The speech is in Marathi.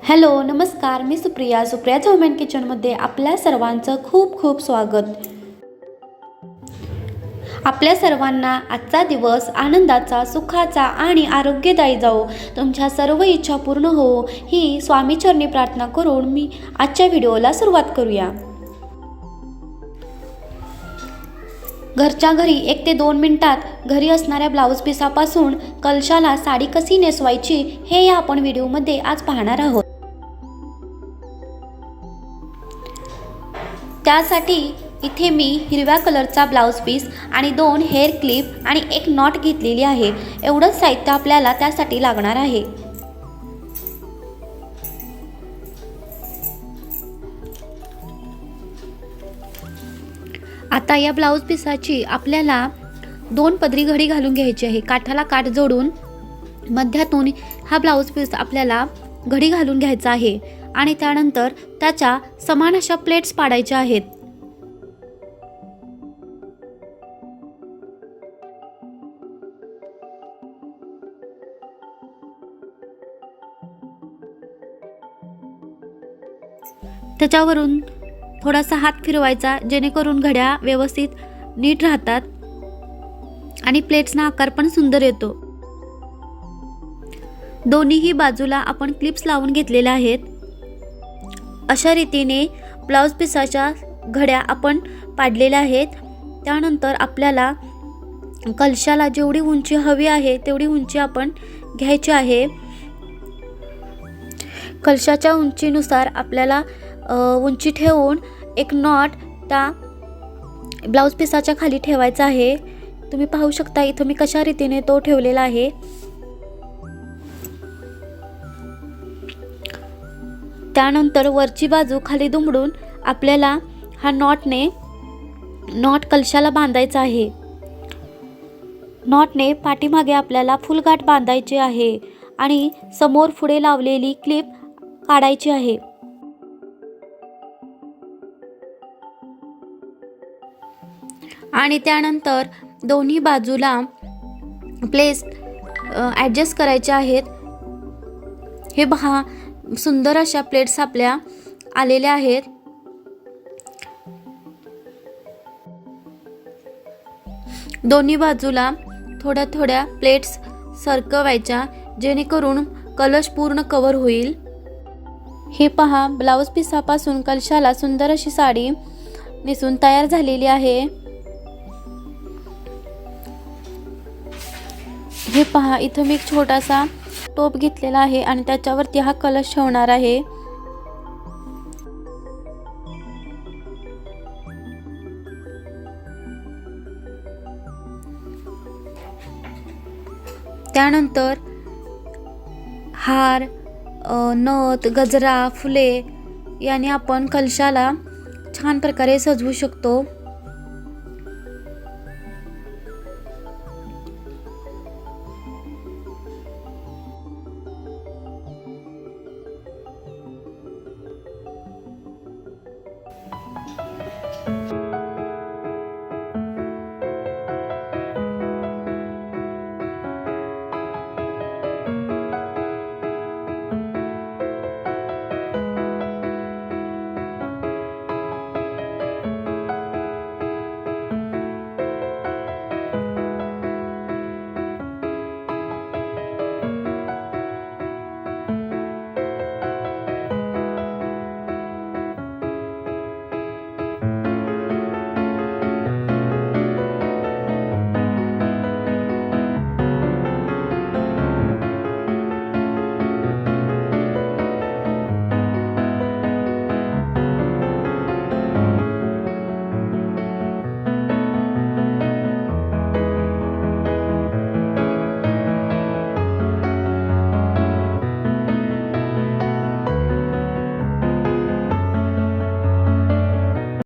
हॅलो नमस्कार, मी सुप्रियाज होम किचनमध्ये आपल्या सर्वांचं खूप खूप स्वागत। आपल्या सर्वांना आजचा दिवस आनंदाचा, सुखाचा आणि आरोग्यदायी जाओ, तुमच्या सर्व इच्छा पूर्ण हो ही स्वामीचरणी प्रार्थना करून मी आजच्या व्हिडिओला सुरुवात करूया। घरच्या घरी 1 ते 2 मिनिटात घरी असणाऱ्या ब्लाऊज पीसापासून कलशाला साडी कशी नेसवायची हे या आपण व्हिडिओमध्ये आज पाहणार आहोत। त्यासाठी इथे मी हिरव्या कलरचा ब्लाऊज पीस आणि 2 हेअर क्लिप आणि 1 नॉट घेतलेली आहे। एवढंच साहित्य आपल्याला त्यासाठी लागणार आहे। आता या ब्लाऊज पीसाची आपल्याला 2 पदरी घडी घालून घ्यायची आहे। काठाला काठ जोडून मध्यातून हा ब्लाऊज पीस आपल्याला घडी घालून घ्यायचा आहे आणि त्यानंतर त्याच्या समान अशा प्लेट्स पाडायच्या आहेत। त्याच्यावरून थोडासा हात फिरवायचा जेणेकरून घड्या व्यवस्थित नीट राहतात आणि प्लेट्सना आकार पण सुंदर येतो। दोन्हीही बाजूला आपण क्लिप्स लावून घेतलेल्या आहेत। अशा रीतीने ब्लाऊज पीसाच्या घड्या आपण पाडलेल्या आहेत। त्यानंतर आपल्याला कलशाला जेवढी उंची हवी आहे तेवढी उंची आपण घ्यायची आहे। कलशाच्या उंचीनुसार आपल्याला उंची ठेवून 1 नॉट त्या ब्लाऊज पीसाच्या खाली ठेवायचा आहे। तुम्ही पाहू शकता इथं मी कशा रीतीने तो ठेवलेला आहे। त्यानंतर वरची बाजू खाली दुमडून आपल्याला हा नॉट कलशाला बांधायचा आहे। नॉटने पाठीमागे आपल्याला फुलगाठ बांधायची आहे आणि समोर पुढे लावलेली क्लिप काढायची आहे। आणि त्यानंतर दोन्ही बाजूला प्लेस ॲडजस्ट करायचे आहेत। हे पहा सुंदर अशा प्लेट्स आपल्या आलेल्या आहेत। दोन्ही बाजूला थोड्या थोड्या प्लेट्स सरकवायच्या जेणेकरून कलश पूर्ण कव्हर होईल। हे पहा ब्लाऊज पीसापासून कलशाला सुंदर अशी साडी नेसून तयार झालेली आहे। हे पहा इथं मी एक छोटासा टोप घेतलेला आहे आणि त्याच्यावरती हा कलश ठेवणार आहे। त्यानंतर हार, नथ, गजरा, फुले याने आपण कलशाला छान प्रकारे सजवू शकतो।